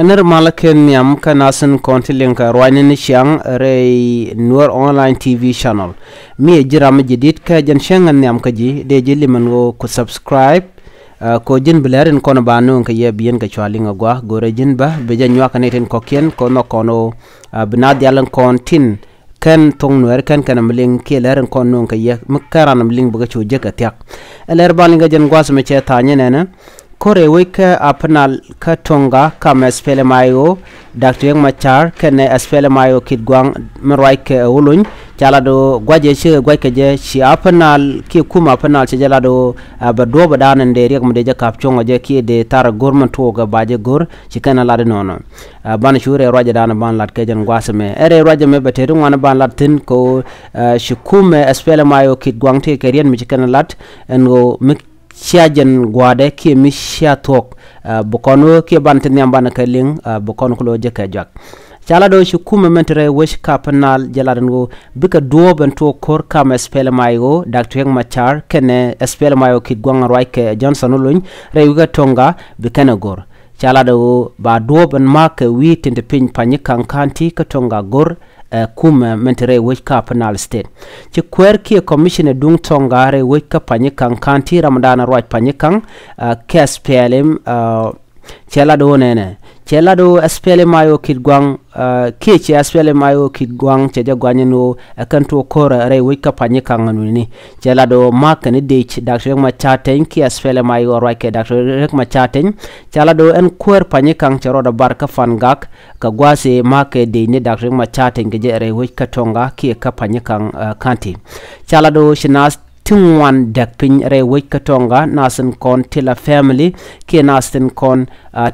Aner malaken yam kanasan konti linka rwanin shang rey Noor online TV channel mi jiram jidit ka jan shangan yam kaji de jili mango ku subscribe ko jin blaren kono banu ka ye bien ka chwalinga gwa gore jin ba be jan nyaka neten kokien kono kono binad yalan kontin kan tong nuer kan mling ke laren kono ka ye makaran mling buga chuje ka tiak eler balinga jan gwa me che tanya nena kore wika apnal ka tonga kam espele mayo Dr. Machar kene espele mayo kidgwang mraike ulun chala do gwaje che gwake je chi apnal ki kuma apnal che jala do bado badana nderi ak mdeja kapchonga je ki de tar government to ga baje gor chi kana lade nono ban shure roje dana ban lat ke jan gwasme ere roje me beteru wana ban latin ko shikume espele mayo kidgwang te kerien mi kana lat engo siajen gwade ki mi siatok bokono ki bantin yambana kaling bokono ko je ka jak chala do shukuma mentre wish kapanal jaladango bika do bento kor kam espele mayo Dr. Machar kene espele mayo ki gwang roike Johnson luñ rewga tonga bikana gor chala do ba do ben mak wi tinte pin panyi kankanti ka tonga gor kuma mentere wika penal state ci kwer ki commissioner dung tongare wika panyikan kanti ramadana right panyikan KSPLM chela do nene chela do SPLM ayo kidgwang ki ci SPLM ayo kidgwang ci jagwanyno kanto kora re wika panyikan nuni chela do makani de Dr. Machaten ki SPLM ayo right Dr. Machaten chela do en kwer panyikan roda barka fangak ka gwase make de ni Dr. Machaten ge re wika tonga ki ka panyikan kanti chala do shinas tingwan dakpin re wika tonga nasen kon tila family ki nasen kon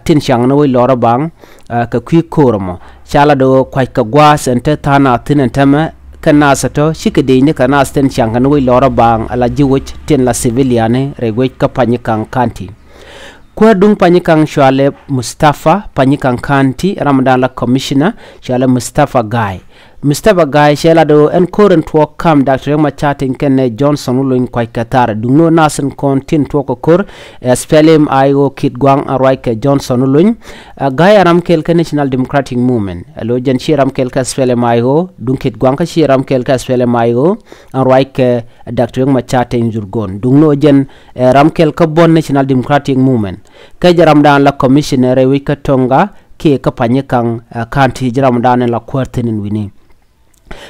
tin shang no lora bang ka kwi kormo chala do kwai ka gwas ente tana tin tama kana sato shikede ni kana sten shang no lora bang ala jiwich tin la civiliane re wika panyikan kanti kwa dung panyikang shwale Mustafa panyikang kanti Ramadan la commissioner shwale Mustafa Guy shela do en current work kam Dr. Machaten kenne Johnson luñ koy katar dungno nasen kontin to ko kor spelem ayo kit gwang aroike Johnson luñ Guy aram kel National Democratic Movement alo jen shiram kel ka spelem ayo dung kit gwang ka shiram kel ka spelem ayo aroike Dr. Machaten jurgon dungno jen ram kel ka bon National Democratic Movement ka jaram dan la commissioner wika tonga ke ka panyikang kanti jaram dan la kwartenen wini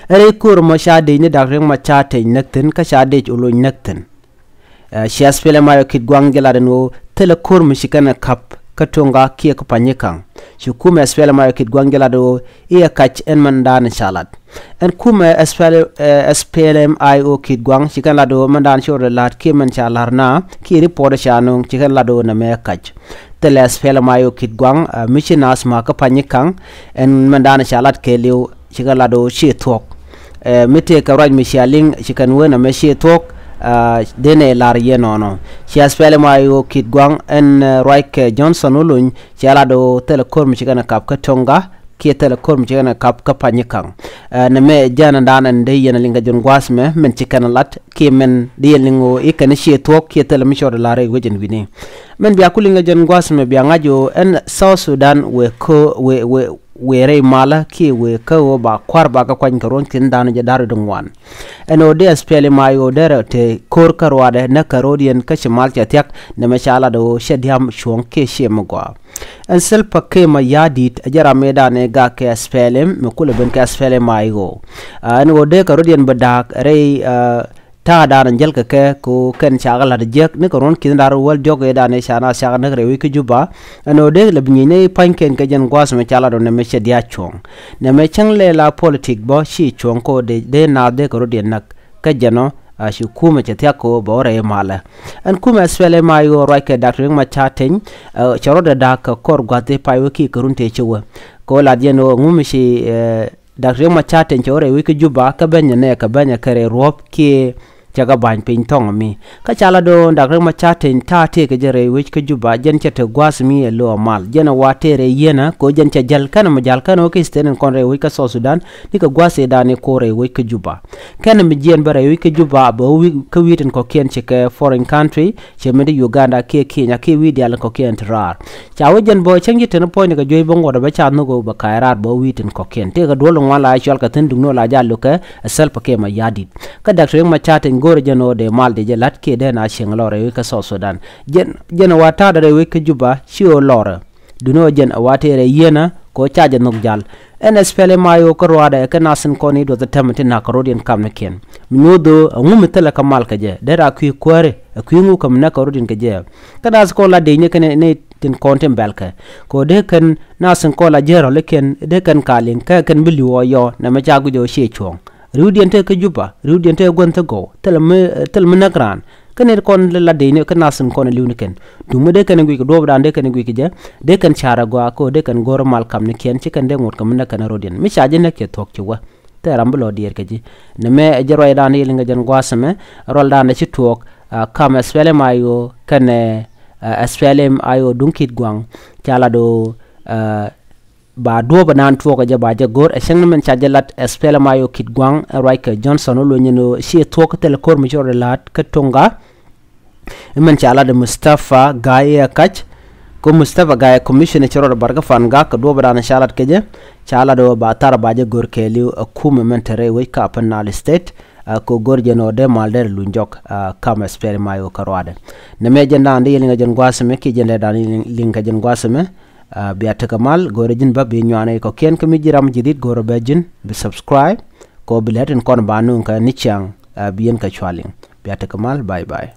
ere kur mo shade ni Dr. Machaten nakten ka shade ulo nakten shi spele mayo kit gwangela no telekur mishikana kap katonga ki ka panyikang shi kuma spele mayo kit gwangela do iya kach en mandan salat en kuma SPLM IO kit gwang shikana do mandan shore lat ki man chalarna ki report shanu shikana do na me kach tele spele mayo kit gwang mishinas ma ka panyikang en mandan salat ke liu shikala do she talk mite ka raj mishaling shikan wena me she talk dene lar yenono shi aspele mayo kit gwang en Roike Johnson uluñ chala do telekom shikana kap ka tonga ki telekom shikana kap ka panyikang ne me jana dana nde yena linga jon gwasme men shikana lat ki men de lingo ikane she talk ki tele mishor lare wejin wini men biya kulinga jon gwasme biya ngajo en South Sudan were mala ki we ko ba kwar ba ka kwan karon kin danu je daru dungwan eno de spele mayo dere te kor karwade na karodian ka shimal tiak ne mashala do shediam shon ke shemgwa en selpa ke ma yadit ajara medane ga ke spele me kula ben ka spele mayo eno de karodian badak re ta dana jelka ke ko ken chagala de jek ne koron kin daru wal joge dane shana shaga ne rewi ke juba ano de le bnyine panken ke jen gwas me chala do ne me shedia chong ne me changle la politique bo shi chong ko de na de ko de nak ka jeno shi kuma che tiako bore mala an kuma swele mayo roike Dr. Machaten charo de dak kor gwate payo ki kurunte chewa ko la jeno ngumishi dak reng ma chaten chore wi ke juba ka banya ne ka banya kare rop ke jaga ban pin tong mi ka chala do dak reng ma chaten ta te ke jere wi ke juba jen chete gwas mi e lo mal jena watere yena ko jen cha jal kana ma jal kana ke stenen kon re wi ka so sudan ni ka gwas e dane ko re wi ke juba kana mi jen bare wi ke juba bo wi ka witen ko ken che ke foreign country che me Uganda ke Kenya ke wi dial ko ken trar cha jen bo changi ten point ka joy bongo da ba cha no go ba kairat bo witen ko ken te ka dolo wala chal ka ten dungno la jalo ka sel pa ke ma yadi ka dak reng ma chaten gore jeno de mal de lat ke de na shenglore wi ka so sudan jen wata da wi ke juba chio lore duno jen watere yena ko chaje nok jal NSPL mayo ko roada ka nasin koni do the temte na karodian kamne ken mnyodo ngum tele kamal ka je dera ku kware ku ngu kam na karodin ka je kada ko la de ne ken ne tin kontem belka ko de kan nasin ko la jero leken de kan kalin ka kan bilio yo na ma jagu jo she chong rudiente ka juba rudiente gonta go tel nakran kene kon la de ne kan nasin kon liwni ken dumu de kan gui ko do dan de kan gui je de kan chara go ko de kan gor mal kam ne ken ci kan de ngot kam na kan rodien mi chaje ne ke tok ci wa te rambulo dier ke ji ne me jero dan yeli nga jen gwasame rol dan ci tok kam spele mayo kane SPLM ayo dunkit gwang chala do ba do banan to ko jaba je gor e seng men chajalat SPLM ayo kit gwang Raika Johnson lo nyino shi to ko telekor mi jore lat ka tonga men chala de Mustafa Gaye kach ko Mustafa Gaye commission e choro barga fan ga ka do banan shalat ke je chala do ba tar ba je gor ke li kuma men tere we ka panal state ko gorjeno de malder lunjok kam espere mayo karwade ne meje ndande yelinga jen gwasame ki jende dan linga jen gwasame biata kamal gorejin ba be nyane ko ken kami jiram jidit goro bejin be subscribe ko biletin kon banu ka nichang bien ka chwaling biata kamal bye bye